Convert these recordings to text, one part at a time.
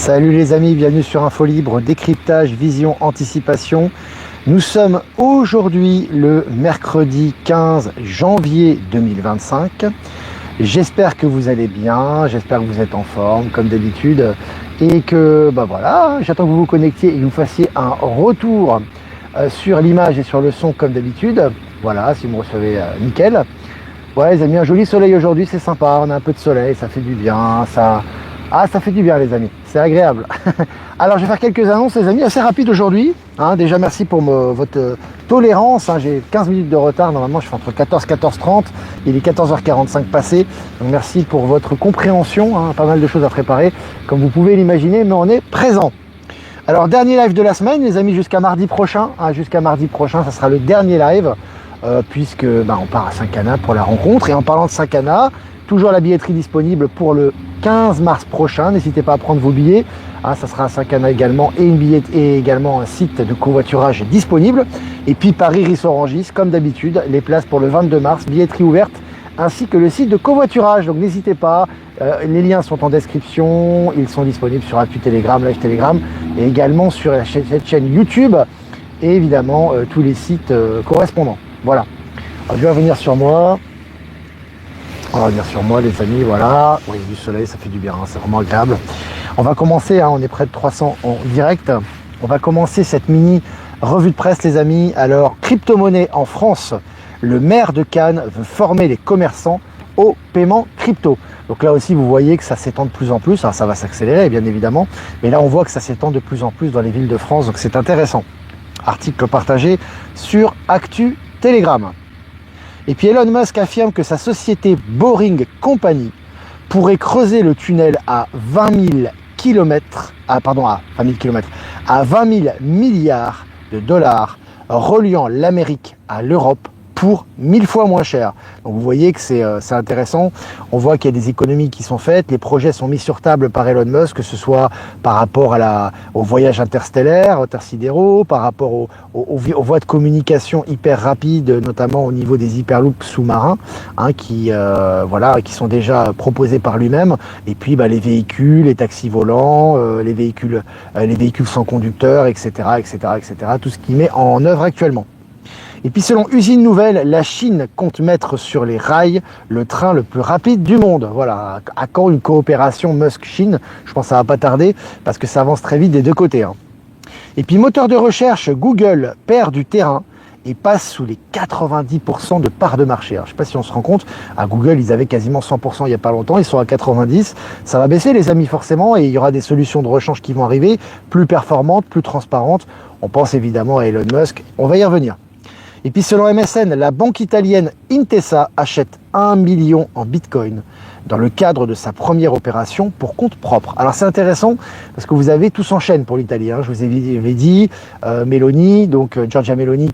Salut les amis, bienvenue sur Info Libre, décryptage, vision, anticipation. Nous sommes aujourd'hui le mercredi 15 janvier 2025. J'espère que vous allez bien, j'espère que vous êtes en forme comme d'habitude et que voilà, j'attends que vous vous connectiez et que vous fassiez un retour sur l'image et sur le son comme d'habitude. Voilà, si vous me recevez, nickel. Ouais les amis, un joli soleil aujourd'hui, c'est sympa, on a un peu de soleil, ça fait du bien, ça fait du bien les amis, c'est agréable. Alors je vais faire quelques annonces les amis, assez rapides aujourd'hui. Déjà merci pour votre tolérance, j'ai 15 minutes de retard, normalement je fais entre 14 et 14h30, il est 14h45 passé. Donc merci pour votre compréhension, pas mal de choses à préparer, comme vous pouvez l'imaginer, mais on est présent. Alors dernier live de la semaine les amis, jusqu'à mardi prochain, ça sera le dernier live, puisque on part à Saint-Cana pour la rencontre. Et en parlant de Saint-Cana, toujours la billetterie disponible pour le 15 mars prochain, n'hésitez pas à prendre vos billets, ça sera à Saint-Cana également, et également un site de covoiturage disponible. Et puis Paris-Ris-Orangis, comme d'habitude, les places pour le 22 mars, billetterie ouverte, ainsi que le site de covoiturage, donc n'hésitez pas, les liens sont en description, ils sont disponibles sur Actu Telegram, Live Telegram, et également sur cette chaîne YouTube, et évidemment tous les sites correspondants. Voilà, alors, je vais revenir sur moi. On va revenir sur moi les amis, voilà. Oui, du soleil, ça fait du bien, c'est vraiment agréable. On va commencer, on est près de 300 en direct. On va commencer cette mini revue de presse les amis. Alors, crypto-monnaie en France, le maire de Cannes veut former les commerçants au paiement crypto. Donc là aussi, vous voyez que ça s'étend de plus en plus. Alors, ça va s'accélérer, bien évidemment. Mais là, on voit que ça s'étend de plus en plus dans les villes de France. Donc c'est intéressant. Article partagé sur Actu Telegram. Et puis Elon Musk affirme que sa société Boring Company pourrait creuser le tunnel à 20 000 milliards de dollars, reliant l'Amérique à l'Europe pour 1000 fois moins cher. Donc vous voyez que c'est intéressant. On voit qu'il y a des économies qui sont faites. Les projets sont mis sur table par Elon Musk, que ce soit par rapport aux voyages interstellaires, intersidéraux, par rapport aux voies de communication hyper rapides, notamment au niveau des hyperloops sous-marins, qui sont déjà proposés par lui-même. Et puis les véhicules, les taxis volants, les véhicules sans conducteur, etc., tout ce qu'il met en œuvre actuellement. Et puis selon Usine Nouvelle, la Chine compte mettre sur les rails le train le plus rapide du monde. Voilà, à quand une coopération Musk-Chine? Je pense que ça va pas tarder parce que ça avance très vite des deux côtés. Et puis moteur de recherche, Google perd du terrain et passe sous les 90% de part de marché. Alors, je ne sais pas si on se rend compte, à Google, ils avaient quasiment 100% il n'y a pas longtemps, ils sont à 90%. Ça va baisser les amis forcément et il y aura des solutions de rechange qui vont arriver, plus performantes, plus transparentes. On pense évidemment à Elon Musk, on va y revenir. Et puis selon MSN, la banque italienne Intesa achète 1 million en Bitcoin dans le cadre de sa première opération pour compte propre. Alors c'est intéressant parce que vous avez tout s'enchaîne pour l'Italie. Je vous avais dit, Meloni, donc Giorgia Meloni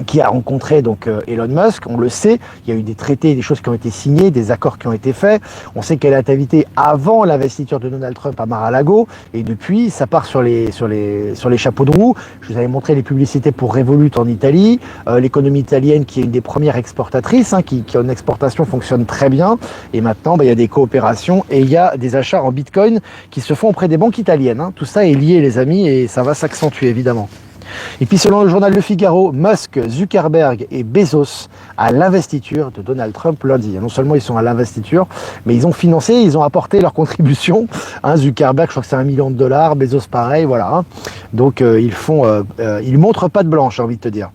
qui a rencontré donc Elon Musk, on le sait, il y a eu des traités, des choses qui ont été signées, des accords qui ont été faits. On sait qu'elle a été invitée avant l'investiture de Donald Trump à Mar-a-Lago et depuis ça part sur les chapeaux de roue. Je vous avais montré les publicités pour Revolut en Italie, l'économie italienne qui est une des premières exportatrices, qui en exportation fonctionne très bien. Et maintenant, il y a des coopérations et il y a des achats en Bitcoin qui se font auprès des banques italiennes. Tout ça est lié les amis et ça va s'accentuer évidemment. Et puis selon le journal Le Figaro, Musk, Zuckerberg et Bezos à l'investiture de Donald Trump lundi. Non seulement ils sont à l'investiture, mais ils ont financé, ils ont apporté leur contribution. Zuckerberg, je crois que c'est $1 million, Bezos pareil, voilà. Donc ils montrent pas de blanche, j'ai envie de te dire.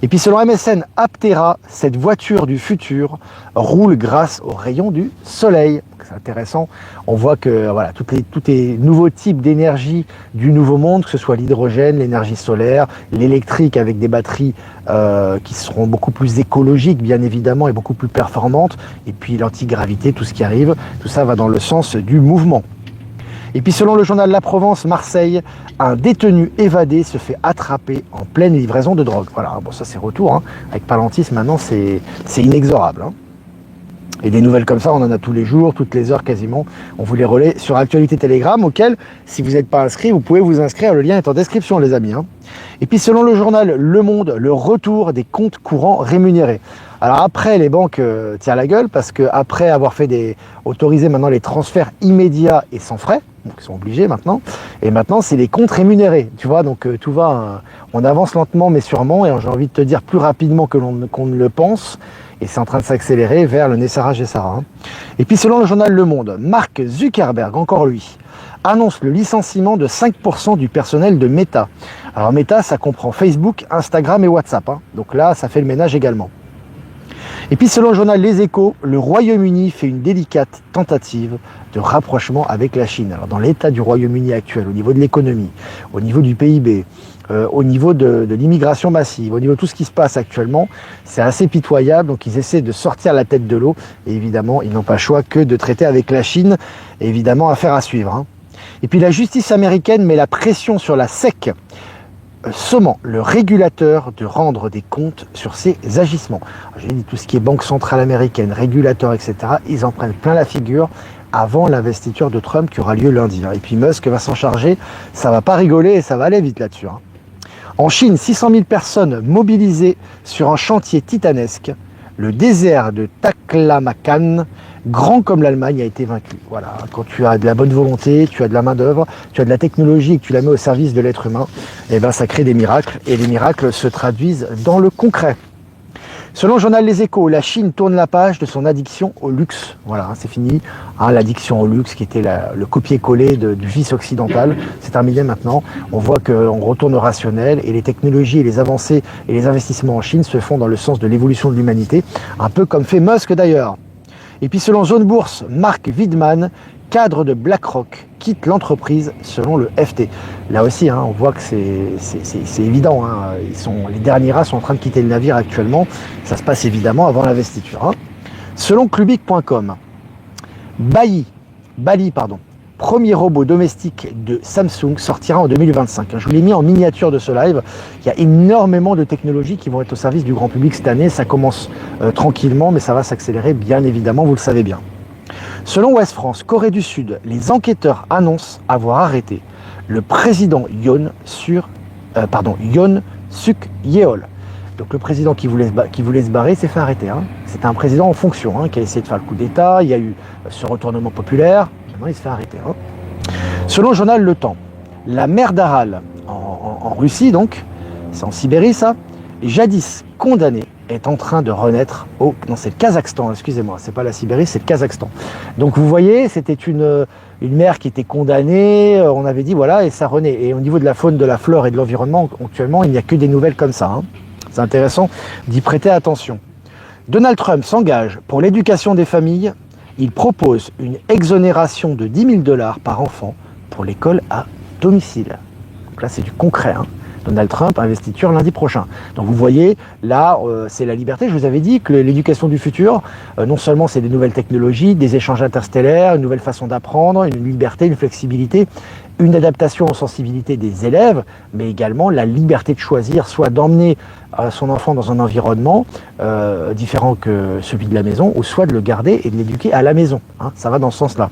Et puis selon MSN, Aptera, cette voiture du futur, roule grâce aux rayons du soleil. C'est intéressant. On voit que tous les nouveaux types d'énergie du nouveau monde, que ce soit l'hydrogène, l'énergie solaire, l'électrique avec des batteries qui seront beaucoup plus écologiques bien évidemment et beaucoup plus performantes, et puis l'antigravité, tout ce qui arrive, tout ça va dans le sens du mouvement. Et puis selon le journal La Provence, Marseille, un détenu évadé se fait attraper en pleine livraison de drogue. Voilà, bon ça c'est retour, avec Palantis maintenant c'est inexorable. Et des nouvelles comme ça, on en a tous les jours, toutes les heures quasiment. On vous les relaie sur Actualité Telegram, auquel, si vous n'êtes pas inscrit, vous pouvez vous inscrire. Le lien est en description, les amis. Et puis, selon le journal Le Monde, le retour des comptes courants rémunérés. Alors après, les banques tirent la gueule parce qu'après avoir autoriser maintenant les transferts immédiats et sans frais, donc ils sont obligés maintenant. Et maintenant, c'est les comptes rémunérés, tu vois, donc tout va, on avance lentement mais sûrement, et j'ai envie de te dire plus rapidement qu'on ne le pense, et c'est en train de s'accélérer vers le Nessara Gessara. Et puis selon le journal Le Monde, Mark Zuckerberg, encore lui, annonce le licenciement de 5% du personnel de Meta. Alors Meta, ça comprend Facebook, Instagram et WhatsApp, donc là, ça fait le ménage également. Et puis selon le journal Les Échos, le Royaume-Uni fait une délicate tentative de rapprochement avec la Chine. Alors dans l'état du Royaume-Uni actuel, au niveau de l'économie, au niveau du PIB, au niveau de l'immigration massive, au niveau de tout ce qui se passe actuellement, c'est assez pitoyable. Donc ils essaient de sortir la tête de l'eau. Et évidemment, ils n'ont pas le choix que de traiter avec la Chine. Et évidemment, affaire à suivre. Et puis la justice américaine met la pression sur la SEC, sommant le régulateur de rendre des comptes sur ses agissements. J'ai dit tout ce qui est banque centrale américaine, régulateur, etc., ils en prennent plein la figure avant l'investiture de Trump qui aura lieu lundi. Et puis Musk va s'en charger, ça va pas rigoler et ça va aller vite là-dessus. En Chine, 600 000 personnes mobilisées sur un chantier titanesque. Le désert de Taklamakan, grand comme l'Allemagne, a été vaincu. Voilà, quand tu as de la bonne volonté, tu as de la main-d'œuvre, tu as de la technologie et que tu la mets au service de l'être humain, et ben ça crée des miracles. Et les miracles se traduisent dans le concret. Selon le journal Les Échos, la Chine tourne la page de son addiction au luxe. Voilà, c'est fini. L'addiction au luxe qui était le copier-coller du vice occidental, c'est terminé maintenant. On voit qu'on retourne au rationnel et les technologies et les avancées et les investissements en Chine se font dans le sens de l'évolution de l'humanité, un peu comme fait Musk d'ailleurs. Et puis selon Zone Bourse, Mark Widman, cadre de BlackRock, quitte l'entreprise selon le FT. Là aussi, on voit que c'est évident. Les derniers rats sont en train de quitter le navire actuellement. Ça se passe évidemment avant l'investiture. Selon Clubic.com, Bali, premier robot domestique de Samsung, sortira en 2025. Je vous l'ai mis en miniature de ce live. Il y a énormément de technologies qui vont être au service du grand public cette année. Ça commence tranquillement, mais ça va s'accélérer, bien évidemment, vous le savez bien. Selon Ouest France, Corée du Sud, les enquêteurs annoncent avoir arrêté le président Yoon Suk Yeol. Donc le président qui voulait se barrer s'est fait arrêter. C'était un président en fonction qui a essayé de faire le coup d'État. Il y a eu ce retournement populaire. Maintenant, il se fait arrêter. Selon le journal Le Temps, la mer d'Aral, en Russie donc, c'est en Sibérie ça, jadis condamnée, est en train de renaître non, c'est le Kazakhstan, excusez-moi, c'est pas la Sibérie, c'est le Kazakhstan. Donc vous voyez, c'était une mer qui était condamnée, on avait dit voilà, et ça renaît. Et au niveau de la faune, de la flore et de l'environnement, actuellement, il n'y a que des nouvelles comme ça. C'est intéressant d'y prêter attention. Donald Trump s'engage pour l'éducation des familles. Il propose une exonération de 10 000 $ par enfant pour l'école à domicile. Donc là, c'est du concret. Donald Trump, investiture lundi prochain. Donc vous voyez, là, c'est la liberté. Je vous avais dit que l'éducation du futur, non seulement c'est des nouvelles technologies, des échanges interstellaires, une nouvelle façon d'apprendre, une liberté, une flexibilité, une adaptation aux sensibilités des élèves, mais également la liberté de choisir, soit d'emmener son enfant dans un environnement différent que celui de la maison, ou soit de le garder et de l'éduquer à la maison. Ça va dans ce sens-là.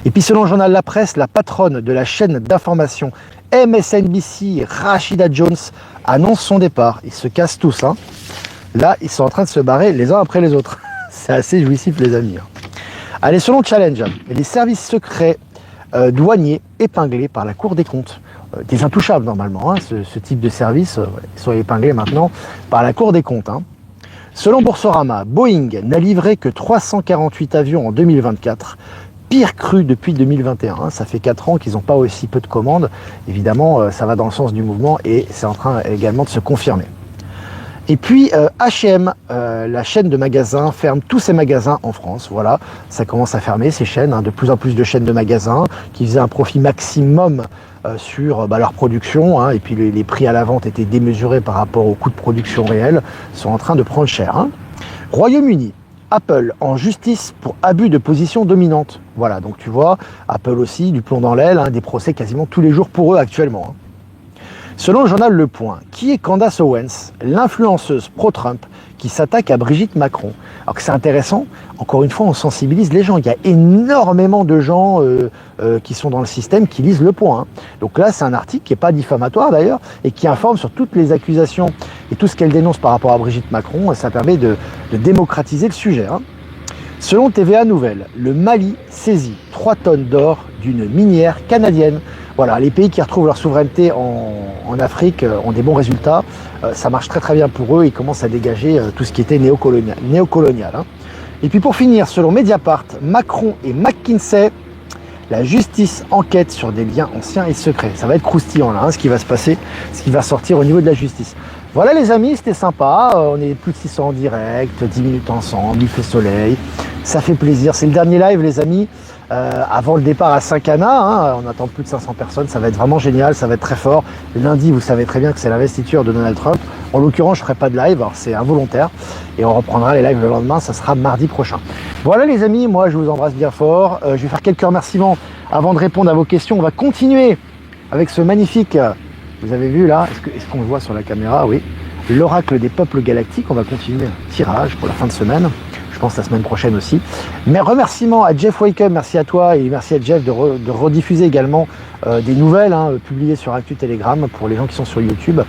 Et puis selon le journal La Presse, la patronne de la chaîne d'information MSNBC, Rashida Jones, annonce son départ. Ils se cassent tous. Là, ils sont en train de se barrer les uns après les autres. C'est assez jouissif, les amis. Allez, selon Challenge, les services secrets douaniers épinglés par la Cour des comptes. Des intouchables, normalement. Ce type de service, ils sont épinglés maintenant par la Cour des comptes. Selon Boursorama, Boeing n'a livré que 348 avions en 2024. Pire crue depuis 2021, ça fait 4 ans qu'ils n'ont pas aussi peu de commandes. Évidemment, ça va dans le sens du mouvement et c'est en train également de se confirmer. Et puis H&M, la chaîne de magasins, ferme tous ses magasins en France. Voilà, ça commence à fermer ces chaînes, de plus en plus de chaînes de magasins qui faisaient un profit maximum sur leur production. Et puis les prix à la vente étaient démesurés par rapport aux coûts de production réels, sont en train de prendre cher. Royaume-Uni. Apple en justice pour abus de position dominante. Voilà, donc tu vois, Apple aussi, du plomb dans l'aile, des procès quasiment tous les jours pour eux actuellement. Selon le journal Le Point, qui est Candace Owens, l'influenceuse pro-Trump qui s'attaque à Brigitte Macron? Alors que c'est intéressant, encore une fois, on sensibilise les gens. Il y a énormément de gens qui sont dans le système qui lisent Le Point. Donc là, c'est un article qui n'est pas diffamatoire d'ailleurs et qui informe sur toutes les accusations et tout ce qu'elle dénonce par rapport à Brigitte Macron. Ça permet de démocratiser le sujet. Selon TVA Nouvelle, le Mali saisit 3 tonnes d'or d'une minière canadienne. Voilà, les pays qui retrouvent leur souveraineté en Afrique ont des bons résultats. Ça marche très très bien pour eux. Ils commencent à dégager tout ce qui était néocolonial. Hein. Et puis pour finir, selon Mediapart, Macron et McKinsey, la justice enquête sur des liens anciens et secrets. Ça va être croustillant là, hein, ce qui va se passer, ce qui va sortir au niveau de la justice. Voilà les amis, c'était sympa. On est plus de 600 en direct, 10 minutes ensemble, il fait soleil. Ça fait plaisir. C'est le dernier live les amis. Avant le départ à Saint-Cana, hein, on attend plus de 500 personnes, ça va être vraiment génial, ça va être très fort. Lundi, vous savez très bien que c'est l'investiture de Donald Trump. En l'occurrence, je ne ferai pas de live, c'est involontaire. Et on reprendra les lives le lendemain, ça sera mardi prochain. Voilà les amis, moi je vous embrasse bien fort. Je vais faire quelques remerciements avant de répondre à vos questions. On va continuer avec ce magnifique, vous avez vu là, est-ce qu'on le voit sur la caméra? Oui. L'oracle des peuples galactiques, on va continuer un tirage pour la fin de semaine. Je pense la semaine prochaine aussi. Mais remerciements à Jeff Wake-up, merci à toi et merci à Jeff de rediffuser également des nouvelles publiées sur Actu Telegram pour les gens qui sont sur YouTube.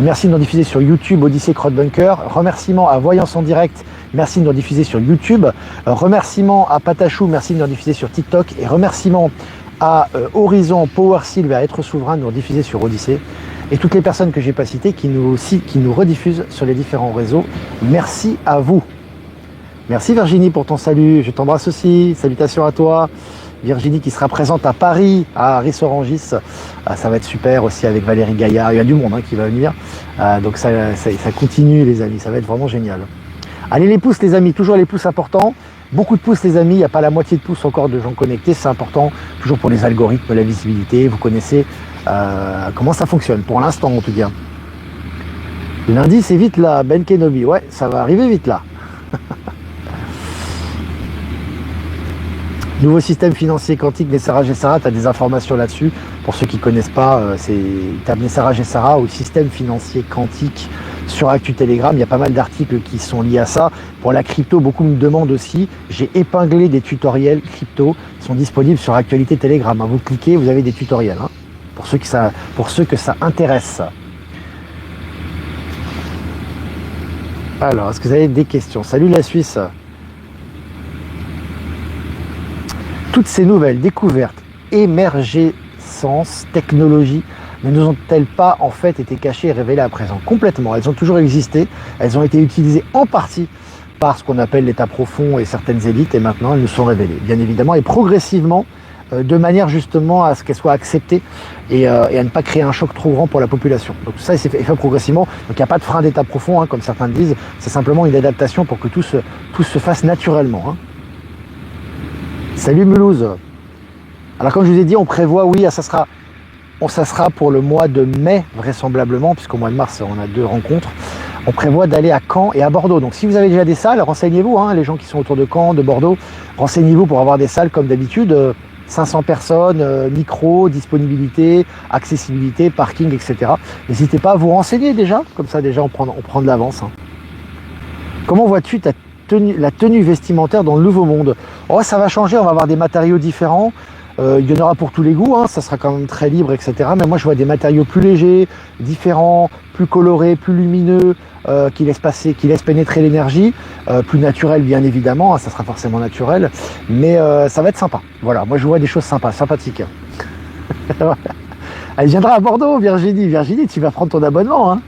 Merci de nous diffuser sur YouTube Odyssée Crowdbunker. Remerciements à Voyance en direct, merci de nous diffuser sur YouTube. Remerciements à Patachou, merci de nous diffuser sur TikTok. Et remerciements à Horizon, Power Silver, à Être Souverain de nous diffuser sur Odyssée. Et toutes les personnes que j'ai pas citées qui nous rediffusent sur les différents réseaux. Merci à vous. Merci Virginie pour ton salut, je t'embrasse aussi, salutations à toi. Virginie qui sera présente à Paris, à Rissorangis, ça va être super aussi avec Valérie Gaillard, il y a du monde qui va venir, donc ça continue les amis, ça va être vraiment génial. Allez les pouces les amis, toujours les pouces importants, beaucoup de pouces les amis, il n'y a pas la moitié de pouces encore de gens connectés, c'est important, toujours pour les algorithmes, la visibilité, vous connaissez comment ça fonctionne, pour l'instant en tout cas. Lundi c'est vite là, Ben Kenobi, ouais ça va arriver vite là. Nouveau système financier quantique, Nessara Gessara, tu as des informations là-dessus. Pour ceux qui ne connaissent pas, tu as Nessara Gessara ou système financier quantique sur Actu Telegram. Il y a pas mal d'articles qui sont liés à ça. Pour la crypto, beaucoup me demandent aussi. J'ai épinglé des tutoriels crypto qui sont disponibles sur Actualité Telegram. Vous cliquez, vous avez des tutoriels. Hein, pour ceux que ça intéresse. Alors, est-ce que vous avez des questions? Salut la Suisse. Toutes ces nouvelles découvertes, émergescences, technologies, ne nous ont-elles pas en fait été cachées et révélées à présent? Complètement, elles ont toujours existé, elles ont été utilisées en partie par ce qu'on appelle l'état profond et certaines élites et maintenant elles nous sont révélées, bien évidemment, et progressivement, de manière justement à ce qu'elles soient acceptées et à ne pas créer un choc trop grand pour la population. Donc ça, c'est fait progressivement, donc il n'y a pas de frein d'état profond, comme certains le disent, c'est simplement une adaptation pour que tout se fasse naturellement. Salut Mulhouse. Alors comme je vous ai dit, on prévoit, oui, ça sera pour le mois de mai vraisemblablement, puisqu'au mois de mars on a 2 rencontres. On prévoit d'aller à Caen et à Bordeaux. Donc si vous avez déjà des salles, renseignez-vous, les gens qui sont autour de Caen, de Bordeaux, renseignez-vous pour avoir des salles comme d'habitude, 500 personnes, micro, disponibilité, accessibilité, parking, etc. N'hésitez pas à vous renseigner déjà, comme ça déjà on prend de l'avance. Comment vois-tu la tenue vestimentaire dans le nouveau monde? Oh, ça va changer, on va avoir des matériaux différents, il y en aura pour tous les goûts, ça sera quand même très libre, etc. Mais moi je vois des matériaux plus légers, différents, plus colorés, plus lumineux, qui laissent pénétrer l'énergie, plus naturel bien évidemment, ça sera forcément naturel, mais ça va être sympa. Voilà, moi je vois des choses sympas, sympathiques. Elle viendra à Bordeaux, Virginie. Virginie, tu vas prendre ton abonnement.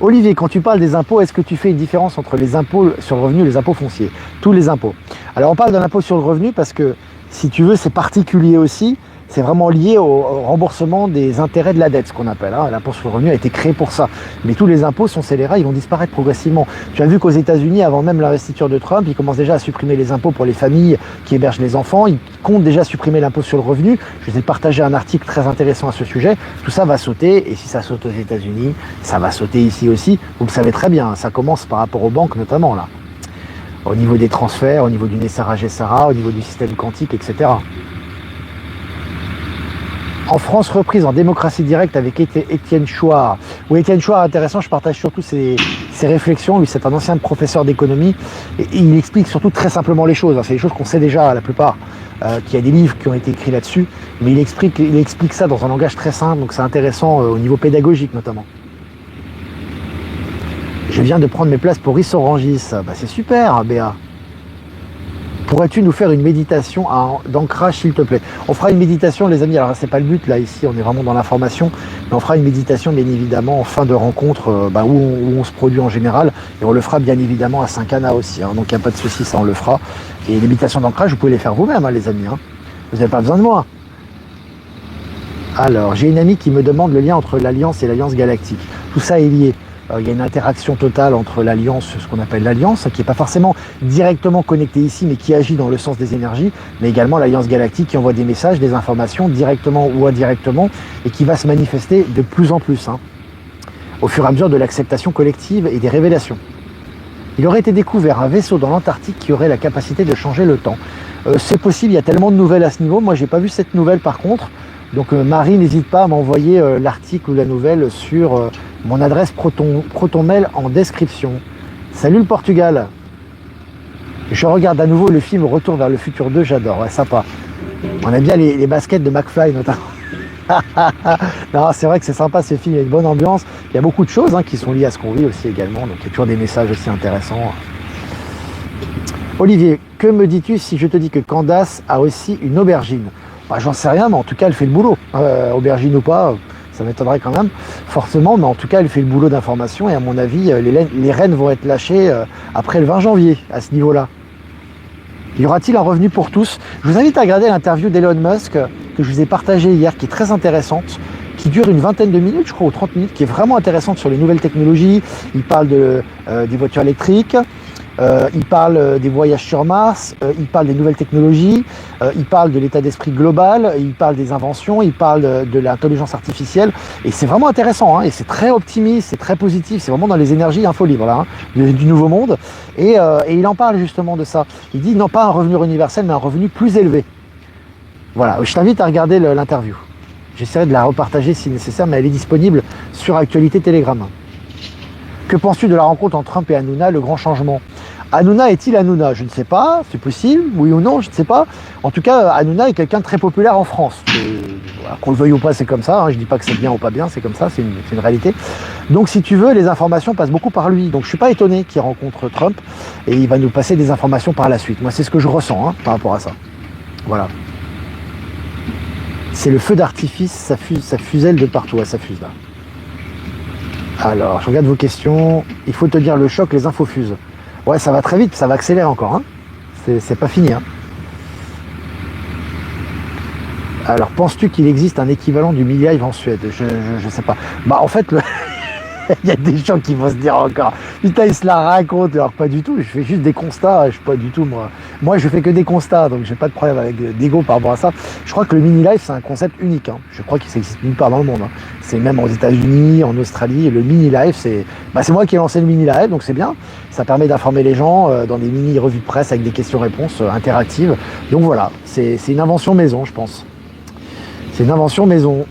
Olivier, quand tu parles des impôts, est-ce que tu fais une différence entre les impôts sur le revenu et les impôts fonciers? Tous les impôts. Alors on parle d'un impôt sur le revenu parce que, si tu veux, c'est particulier aussi. C'est vraiment lié au remboursement des intérêts de la dette, ce qu'on appelle. L'impôt sur le revenu a été créé pour ça. Mais tous les impôts sont scélérats, ils vont disparaître progressivement. Tu as vu qu'aux États-Unis, avant même l'investiture de Trump, ils commencent déjà à supprimer les impôts pour les familles qui hébergent les enfants. Ils comptent déjà supprimer l'impôt sur le revenu. Je vous ai partagé un article très intéressant à ce sujet. Tout ça va sauter. Et si ça saute aux États-Unis, ça va sauter ici aussi. Vous le savez très bien, ça commence par rapport aux banques notamment là. Au niveau des transferts, au niveau du Nessara Gessara, au niveau du système quantique, etc. En France, reprise en démocratie directe avec Étienne Chouard. Oui, Étienne Chouard, intéressant, je partage surtout ses réflexions. Lui, c'est un ancien professeur d'économie. Et il explique surtout très simplement les choses. C'est des choses qu'on sait déjà, la plupart, qu'il y a des livres qui ont été écrits là-dessus. Mais il explique ça dans un langage très simple, donc c'est intéressant au niveau pédagogique notamment. Je viens de prendre mes places pour Rissorangis. C'est super, Béa. Pourrais-tu nous faire une méditation d'ancrage, s'il te plaît? On fera une méditation, les amis. Alors, c'est pas le but, là, ici, on est vraiment dans l'information. Mais on fera une méditation, bien évidemment, en fin de rencontre, où on se produit en général. Et on le fera, bien évidemment, à Saint-Cana aussi. Hein. Donc, il n'y a pas de souci, ça, on le fera. Et les méditations d'ancrage, vous pouvez les faire vous-même, hein, les amis. Hein. Vous n'avez pas besoin de moi. Alors, j'ai une amie qui me demande le lien entre l'Alliance et l'Alliance Galactique. Tout ça est lié. Il y a une interaction totale entre l'Alliance, ce qu'on appelle l'Alliance, qui n'est pas forcément directement connectée ici, mais qui agit dans le sens des énergies, mais également l'Alliance Galactique qui envoie des messages, des informations, directement ou indirectement, et qui va se manifester de plus en plus, hein, au fur et à mesure de l'acceptation collective et des révélations. Il aurait été découvert un vaisseau dans l'Antarctique qui aurait la capacité de changer le temps. C'est possible, il y a tellement de nouvelles à ce niveau. Moi, j'ai pas vu cette nouvelle par contre. Donc Marie, n'hésite pas à m'envoyer l'article ou la nouvelle sur mon adresse ProtonMail en description. Salut le Portugal. Je regarde à nouveau le film Retour vers le futur 2, j'adore, ouais, sympa. On aime bien les baskets de McFly notamment. Non, c'est vrai que c'est sympa ce film, il y a une bonne ambiance. Il y a beaucoup de choses qui sont liées à ce qu'on vit aussi également, donc il y a toujours des messages aussi intéressants. Olivier, que me dis-tu si je te dis que Candace a aussi une aubergine? Bah, j'en sais rien, mais en tout cas, elle fait le boulot. Aubergine ou pas, ça m'étonnerait quand même, forcément, mais en tout cas, elle fait le boulot d'information et à mon avis, les rennes vont être lâchées après le 20 janvier, à ce niveau-là. Y aura-t-il un revenu pour tous? Je vous invite à regarder l'interview d'Elon Musk que je vous ai partagée hier, qui est très intéressante, qui dure une vingtaine de minutes, je crois, ou 30 minutes, qui est vraiment intéressante sur les nouvelles technologies. Il parle des voitures électriques. Il parle des voyages sur Mars, il parle des nouvelles technologies, il parle de l'état d'esprit global, il parle des inventions, il parle de l'intelligence artificielle. Et c'est vraiment intéressant, hein, et c'est très optimiste, c'est très positif, c'est vraiment dans les énergies info libre, là, du nouveau monde. Et il en parle justement de ça. Il dit non pas un revenu universel, mais un revenu plus élevé. Voilà, je t'invite à regarder l'interview. J'essaierai de la repartager si nécessaire, mais elle est disponible sur Actualité Telegram. Que penses-tu de la rencontre entre Trump et Hanouna, le grand changement? Hanouna est-il Hanouna? Je ne sais pas, c'est possible, oui ou non, je ne sais pas. En tout cas, Hanouna est quelqu'un de très populaire en France. Voilà, qu'on le veuille ou pas, c'est comme ça. Hein. Je ne dis pas que c'est bien ou pas bien, c'est comme ça, c'est une réalité. Donc si tu veux, les informations passent beaucoup par lui. Donc je ne suis pas étonné qu'il rencontre Trump et il va nous passer des informations par la suite. Moi, c'est ce que je ressens par rapport à ça. Voilà. C'est le feu d'artifice, ça fuselle de partout, ça fuse là. Alors, je regarde vos questions. Il faut te dire le choc, les infos fusent. Ouais, ça va très vite, ça va accélérer encore. Hein. C'est pas fini. Hein. Alors, penses-tu qu'il existe un équivalent du mini-live en Suède? Je sais pas. Bah, en fait, il y a des gens qui vont se dire encore, putain, ils se la racontent. Alors, pas du tout. Je fais juste des constats. Je suis pas du tout, moi, je fais que des constats. Donc, j'ai pas de problème avec d'ego par rapport à ça. Je crois que le mini-live, c'est un concept unique. Hein. Je crois qu'il n'existe nulle part dans le monde. Hein. C'est même aux États-Unis, en Australie. Le mini-live, c'est moi qui ai lancé le mini-live. Donc, c'est bien. Ça permet d'informer les gens dans des mini-revues de presse avec des questions-réponses interactives. Donc, voilà. C'est une invention maison, je pense. C'est une invention maison.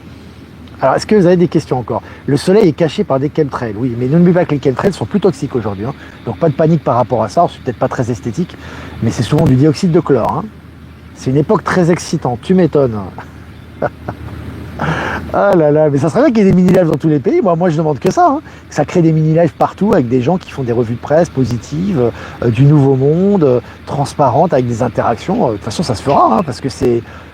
Alors, est-ce que vous avez des questions encore? Le soleil est caché par des chemtrails, oui, mais n'oubliez pas que les chemtrails sont plus toxiques aujourd'hui. Hein. Donc, pas de panique par rapport à ça. C'est peut-être pas très esthétique, mais c'est souvent du dioxyde de chlore. Hein. C'est une époque très excitante, tu m'étonnes. Ah là là, mais ça serait bien qu'il y ait des mini-lives dans tous les pays. Moi, je demande que ça. Hein. Ça crée des mini-lives partout avec des gens qui font des revues de presse positives, du nouveau monde, transparentes, avec des interactions. De toute façon, ça se fera, hein, parce que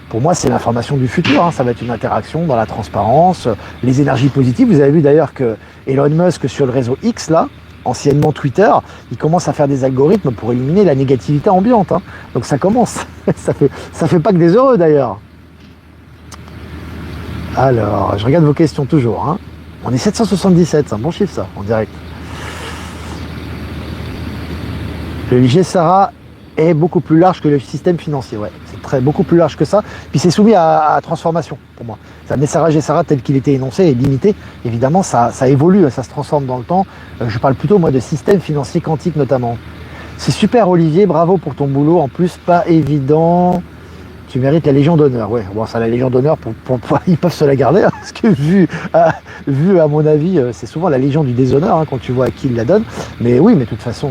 pour moi, c'est l'information du futur. Hein. Ça va être une interaction dans la transparence, les énergies positives. Vous avez vu d'ailleurs que Elon Musk, sur le réseau X, là, anciennement Twitter, il commence à faire des algorithmes pour éliminer la négativité ambiante. Hein. Donc ça commence. ça fait pas que des heureux d'ailleurs. Alors, je regarde vos questions toujours. Hein. On est 777, c'est un bon chiffre ça, en direct. Le GSARA est beaucoup plus large que le système financier. Ouais, c'est beaucoup plus large que ça. Puis c'est soumis à transformation pour moi. Ça NESARA, GSARA tel qu'il était énoncé est limité. Évidemment, ça évolue, ça se transforme dans le temps. Je parle plutôt moi de système financier quantique notamment. C'est super Olivier, bravo pour ton boulot. En plus, pas évident. Tu mérites la Légion d'honneur. Ouais, bon, ça, la Légion d'honneur, ils peuvent se la garder, hein, parce que vu à mon avis, c'est souvent la Légion du déshonneur, hein, quand tu vois à qui il la donne. Mais oui, mais de toute façon,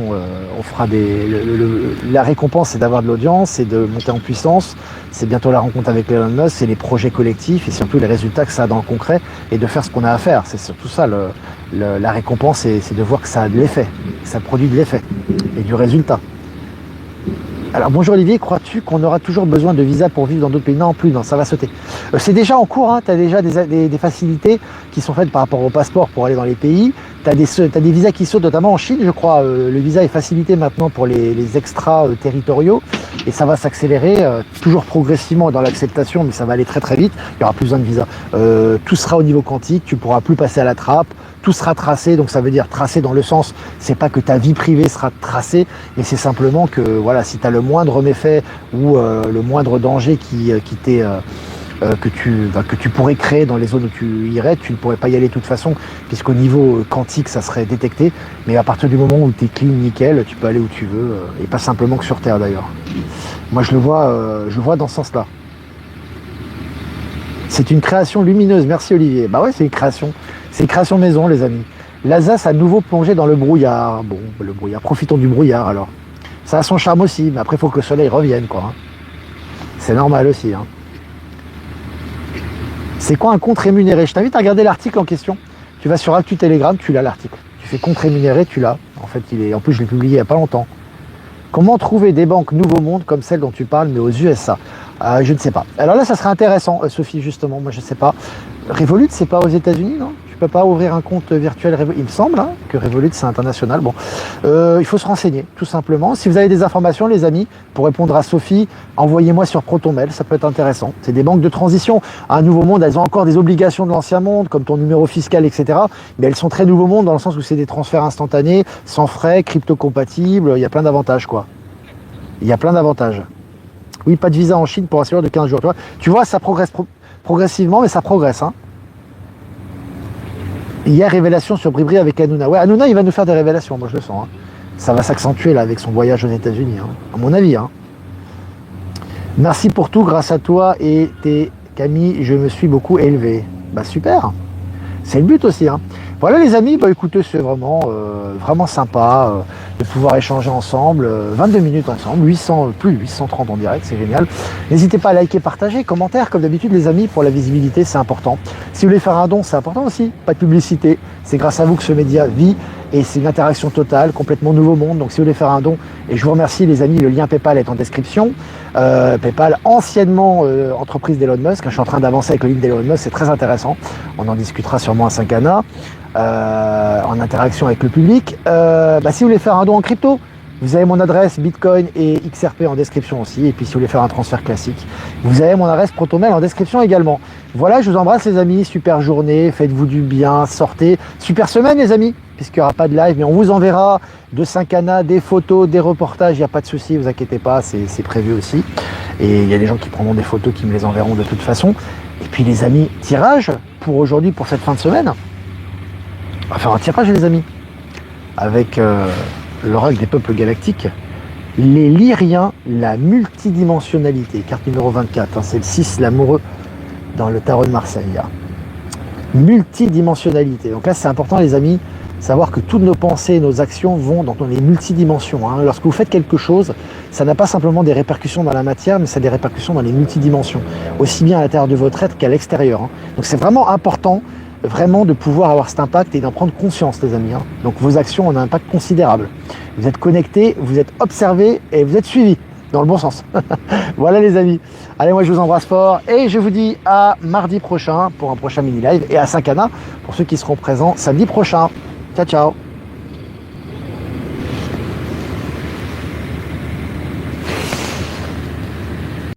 on fera la récompense, c'est d'avoir de l'audience, c'est de monter en puissance, c'est bientôt la rencontre avec Elon Musk, c'est les projets collectifs et surtout les résultats que ça a dans le concret et de faire ce qu'on a à faire. C'est surtout ça, la récompense, c'est de voir que ça a de l'effet, que ça produit de l'effet et du résultat. Alors bonjour Olivier, crois-tu qu'on aura toujours besoin de visa pour vivre dans d'autres pays? Non, plus, non, ça va sauter. C'est déjà en cours, hein, tu as déjà des facilités qui sont faites par rapport au passeport pour aller dans les pays. Tu as, des visas qui sautent, notamment en Chine, je crois. Le visa est facilité maintenant pour les extra-territoriaux et ça va s'accélérer toujours progressivement dans l'acceptation, mais ça va aller très très vite. Il n'y aura plus besoin de visa. Tout sera au niveau quantique, tu ne pourras plus passer à la trappe. Tout sera tracé, donc ça veut dire tracé dans le sens, c'est pas que ta vie privée sera tracée, mais c'est simplement que voilà, si tu as le moindre méfait ou le moindre danger que tu pourrais créer dans les zones où tu irais, tu ne pourrais pas y aller de toute façon, puisqu'au niveau quantique, ça serait détecté. Mais à partir du moment où tu es clean, nickel, tu peux aller où tu veux, et pas simplement que sur Terre d'ailleurs. Moi, je le vois dans ce sens-là. C'est une création lumineuse, merci Olivier. Bah ouais, c'est une création. C'est une création maison, les amis. L'Alsace a nouveau plongé dans le brouillard. Bon, le brouillard, profitons du brouillard alors. Ça a son charme aussi, mais après, il faut que le soleil revienne, quoi. C'est normal aussi. Hein. C'est quoi un compte rémunéré? Je t'invite à regarder l'article en question. Tu vas sur Actu Telegram, tu l'as l'article. Tu fais compte rémunéré, tu l'as. En fait, en plus, je l'ai publié il n'y a pas longtemps. Comment trouver des banques Nouveau Monde comme celle dont tu parles, mais aux USA? Je ne sais pas. Alors là, ça serait intéressant, Sophie, justement. Moi, je ne sais pas. Revolut, c'est pas aux États-Unis, non? Tu peux pas ouvrir un compte virtuel Revolut. Il me semble hein, que Revolut, c'est international. Bon, il faut se renseigner, tout simplement. Si vous avez des informations, les amis, pour répondre à Sophie, envoyez-moi sur ProtonMail, ça peut être intéressant. C'est des banques de transition. Un Nouveau Monde, elles ont encore des obligations de l'Ancien Monde, comme ton numéro fiscal, etc. Mais elles sont très Nouveau Monde dans le sens où c'est des transferts instantanés, sans frais, crypto-compatibles. Il y a plein d'avantages, quoi. Il y a plein d'avantages. Oui, pas de visa en Chine pour un séjour de 15 jours. Tu vois, ça progresse progressivement, mais ça progresse. Hein. Hier, révélation sur Bribri avec Hanouna. Ouais, Hanouna, il va nous faire des révélations, moi je le sens. Hein. Ça va s'accentuer là avec son voyage aux États-Unis, hein, à mon avis. Hein. Merci pour tout, grâce à toi et tes Camille, je me suis beaucoup élevé. Bah super, c'est le but aussi. Hein. Voilà les amis, bah écoutez, c'est vraiment sympa de pouvoir échanger ensemble, 22 minutes ensemble, 800, plus de 830 en direct, c'est génial. N'hésitez pas à liker, partager, commentaire, comme d'habitude les amis, pour la visibilité, c'est important. Si vous voulez faire un don, c'est important aussi, pas de publicité, c'est grâce à vous que ce média vit et c'est une interaction totale, complètement nouveau monde. Donc si vous voulez faire un don, et je vous remercie les amis, le lien PayPal est en description. PayPal, anciennement entreprise d'Elon Musk, je suis en train d'avancer avec le livre d'Elon Musk, c'est très intéressant, on en discutera sûrement à Saint-Cana. En interaction avec le public. Si vous voulez faire un don en crypto, vous avez mon adresse Bitcoin et XRP en description aussi. Et puis si vous voulez faire un transfert classique, vous avez mon adresse ProtonMail en description également. Voilà, je vous embrasse les amis, super journée, faites-vous du bien, sortez. Super semaine les amis, puisqu'il n'y aura pas de live, mais on vous enverra de Saint-Cana, des photos, des reportages, il n'y a pas de souci, vous inquiétez pas, c'est prévu aussi. Et il y a des gens qui prendront des photos, qui me les enverront de toute façon. Et puis les amis, tirage pour aujourd'hui, pour cette fin de semaine. On va faire un tirage les amis, avec l'oracle des peuples galactiques, les lyriens, la multidimensionnalité, carte numéro 24, hein, c'est le 6, l'amoureux, dans le tarot de Marseille. Multidimensionnalité, donc là c'est important les amis, savoir que toutes nos pensées, nos actions vont dans les multidimensions. Hein. Lorsque vous faites quelque chose, ça n'a pas simplement des répercussions dans la matière, mais ça a des répercussions dans les multidimensions, aussi bien à l'intérieur de votre être qu'à l'extérieur. Hein. Donc c'est vraiment important vraiment de pouvoir avoir cet impact et d'en prendre conscience les amis. Hein. Donc vos actions ont un impact considérable. Vous êtes connectés, vous êtes observés et vous êtes suivis dans le bon sens. Voilà les amis. Allez, moi je vous embrasse fort et je vous dis à mardi prochain pour un prochain mini live et à Saint-Cana pour ceux qui seront présents samedi prochain. Ciao ciao.